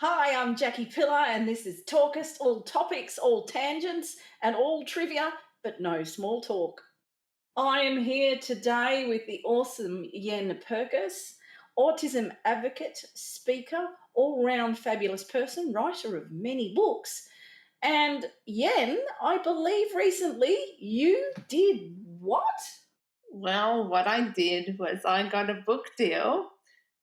Hi, I'm Jacci Pillar, and this is Talk-ist, all topics, all tangents, and all trivia, but no small talk. I am here today with the awesome Yenn Purkis, autism advocate, speaker, all-round fabulous person, writer of many books. And Yenn, I believe recently you did what? Well, what I did was I got a book deal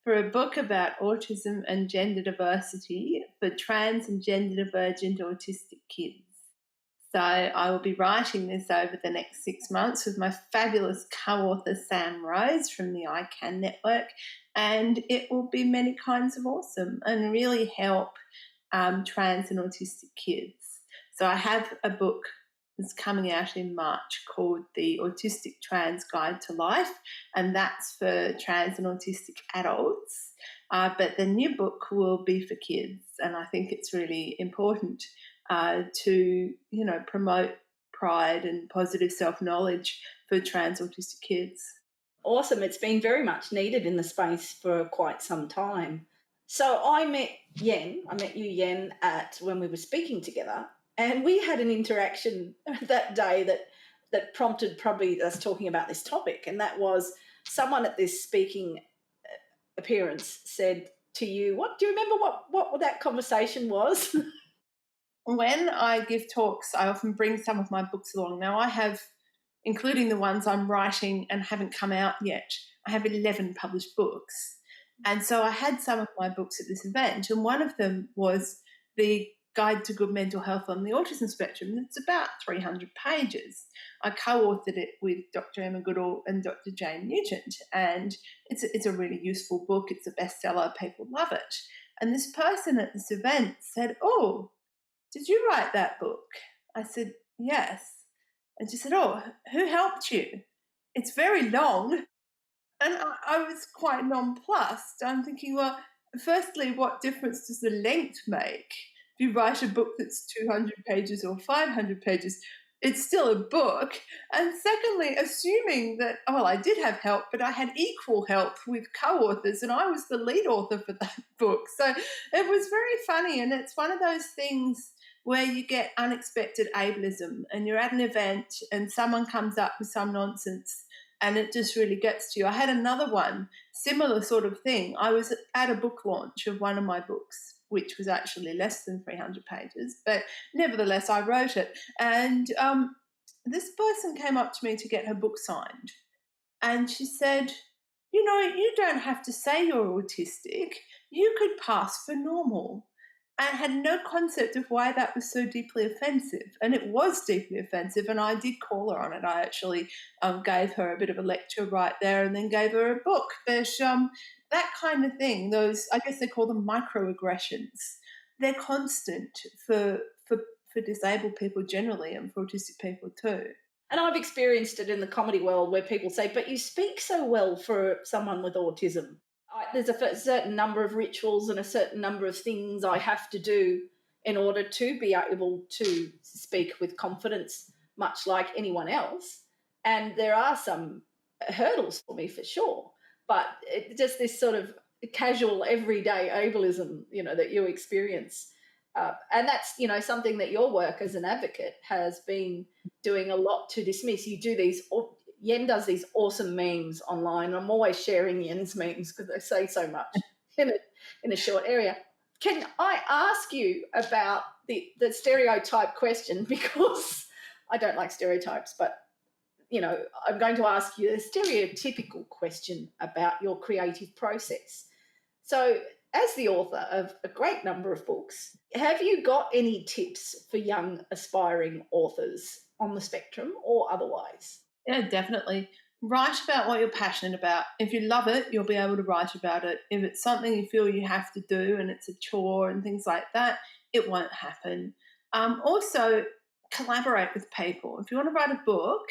for a book about autism and gender diversity for trans and gender divergent autistic kids. So I will be writing this over the next 6 months with my fabulous co-author Sam Rose from the ICANN network, and it will be many kinds of awesome and really help trans and autistic kids. So I have a book that's coming out in March called The Autistic Trans Guide to Life, and that's for trans and autistic adults. But the new book will be for kids, and I think it's really important to promote pride and positive self-knowledge for trans autistic kids. Awesome. It's been very much needed in the space for quite some time. So I met you, Yenn, when we were speaking together, and we had an interaction that day that prompted probably us talking about this topic, and that was someone at this speaking appearance said to you, "What do you remember? What that conversation was?" When I give talks, I often bring some of my books along. Now I have, including the ones I'm writing and haven't come out yet, I have 11 published books. And so I had some of my books at this event, and one of them was the Guide to Good Mental Health on the Autism Spectrum. It's about 300 pages. I co-authored it with Dr. Emma Goodall and Dr. Jane Nugent, and it's a really useful book. It's a bestseller. People love it. And this person at this event said, "Oh, did you write that book?" I said, "Yes." And she said, "Oh, who helped you? It's very long." And I was quite nonplussed. I'm thinking, well, firstly, what difference does the length make? If you write a book that's 200 pages or 500 pages, it's still a book. And secondly, assuming that, well, I did have help, but I had equal help with co-authors, and I was the lead author for that book. So it was very funny, and it's one of those things where you get unexpected ableism, and you're at an event and someone comes up with some nonsense and it just really gets to you. I had another one, similar sort of thing. I was at a book launch of one of my books, which was actually less than 300 pages, but nevertheless, I wrote it. And this person came up to me to get her book signed, and she said, "You don't have to say you're autistic. You could pass for normal." And had no concept of why that was so deeply offensive. And it was deeply offensive, and I did call her on it. I actually gave her a bit of a lecture right there and then gave her a book. But that kind of thing, those, I guess they call them microaggressions, they're constant for disabled people generally, and for autistic people too. And I've experienced it in the comedy world where people say, "But you speak so well for someone with autism." There's a certain number of rituals and a certain number of things I have to do in order to be able to speak with confidence, much like anyone else. And there are some hurdles for me for sure. But just this sort of casual, everyday ableism, that you experience. And that's, something that your work as an advocate has been doing a lot to dismiss. You do these Yenn does these awesome memes online. I'm always sharing Yenn's memes because they say so much in a short area. Can I ask you about the stereotype question? Because I don't like stereotypes, but, I'm going to ask you a stereotypical question about your creative process. So, as the author of a great number of books, have you got any tips for young aspiring authors on the spectrum or otherwise? Yeah, definitely. Write about what you're passionate about. If you love it, you'll be able to write about it. If it's something you feel you have to do and it's a chore and things like that, it won't happen. Also, collaborate with people. If you want to write a book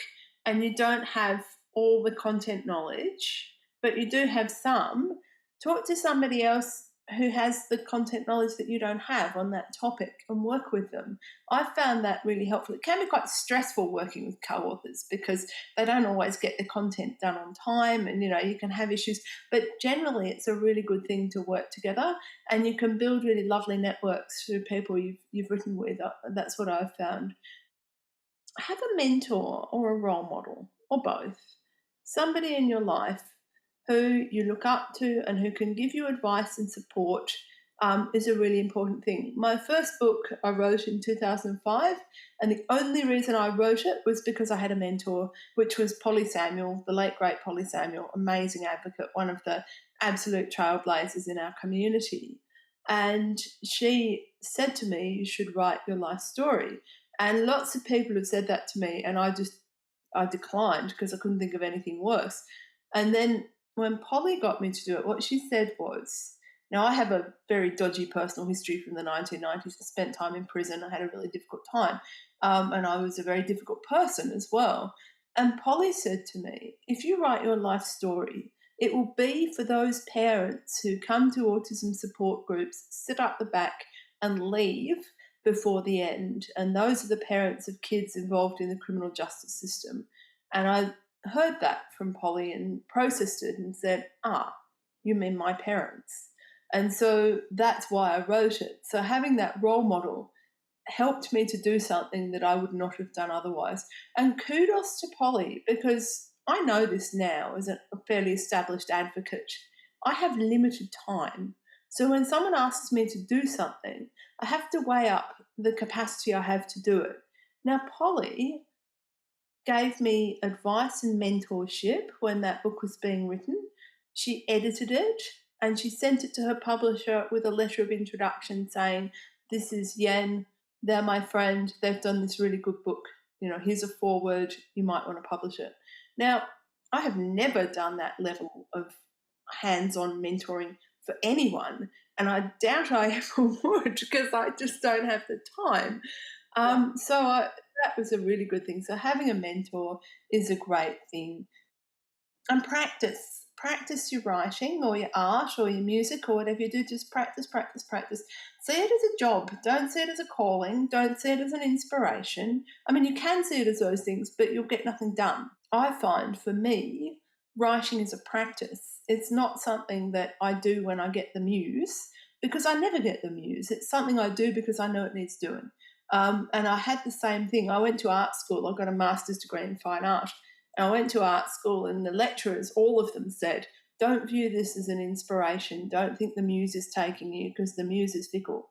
and you don't have all the content knowledge, but you do have some, talk to somebody else who has the content knowledge that you don't have on that topic and work with them. I found that really helpful. It can be quite stressful working with co-authors because they don't always get the content done on time, and you can have issues, but generally it's a really good thing to work together, and you can build really lovely networks through people you've written with. That's what I've found. Have a mentor or a role model or both, somebody in your life who you look up to and who can give you advice and support, is a really important thing. My first book I wrote in 2005, and the only reason I wrote it was because I had a mentor, which was Polly Samuel, the late great Polly Samuel, amazing advocate, one of the absolute trailblazers in our community. And she said to me, you should write your life story. And lots of people have said that to me, and I declined because I couldn't think of anything worse. And then when Polly got me to do it, what she said was, now I have a very dodgy personal history from the 1990s. I spent time in prison. I had a really difficult time. And I was a very difficult person as well. And Polly said to me, if you write your life story, it will be for those parents who come to autism support groups, sit up the back and leave before the end. And those are the parents of kids involved in the criminal justice system. And I heard that from Polly and processed it and said, you mean my parents. And so that's why I wrote it. So having that role model helped me to do something that I would not have done otherwise. And kudos to Polly, because I know this now as a fairly established advocate. I have limited time. So when someone asks me to do something, I have to weigh up the capacity I have to do it. Now, Polly gave me advice and mentorship when that book was being written. She edited it and she sent it to her publisher with a letter of introduction saying, this is Yenn, they're my friend, they've done this really good book. Here's a foreword, you might want to publish it. Now, I have never done that level of hands-on mentoring for anyone, and I doubt I ever would because I just don't have the time. That was a really good thing. So having a mentor is a great thing. And practice your writing or your art or your music or whatever you do. Just practice. See it as a job. Don't see it as a calling. Don't see it as an inspiration. I mean, you can see it as those things, but you'll get nothing done. I find for me, writing is a practice. It's not something that I do when I get the muse, because I never get the muse. It's something I do because I know it needs doing. And I had the same thing. I went to art school. I got a master's degree in fine art. And I went to art school, and the lecturers, all of them said, don't view this as an inspiration. Don't think the muse is taking you because the muse is fickle.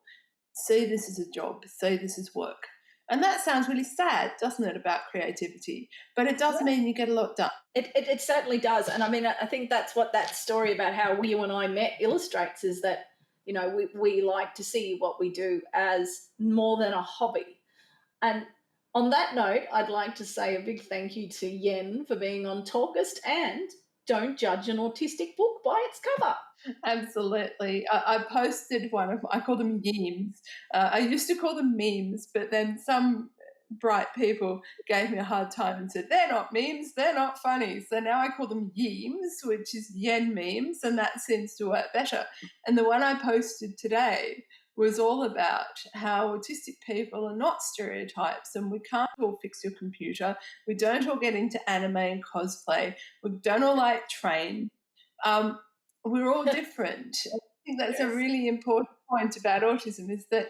See this as a job. See this as work. And that sounds really sad, doesn't it, about creativity? But it does mean you get a lot done. It certainly does. And I mean, I think that's what that story about how you and I met illustrates, is that, we like to see what we do as more than a hobby. And on that note, I'd like to say a big thank you to Yenn for being on Talk-ist, and don't judge an autistic book by its cover. Absolutely. I posted I call them memes. I used to call them memes, but then some bright people gave me a hard time and said, they're not memes, they're not funny. So now I call them yemes, which is Yenn memes, and that seems to work better. And the one I posted today was all about how autistic people are not stereotypes, and we can't all fix your computer. We don't all get into anime and cosplay. We don't all like train. We're all different. I think that's a really important point about autism, is that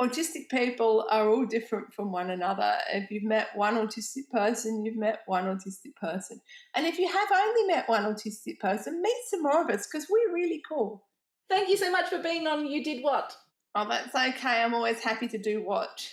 autistic people are all different from one another. If you've met one autistic person, you've met one autistic person. And if you have only met one autistic person, meet some more of us, because we're really cool. Thank you so much for being on You Did What? Oh, that's okay. I'm always happy to do what.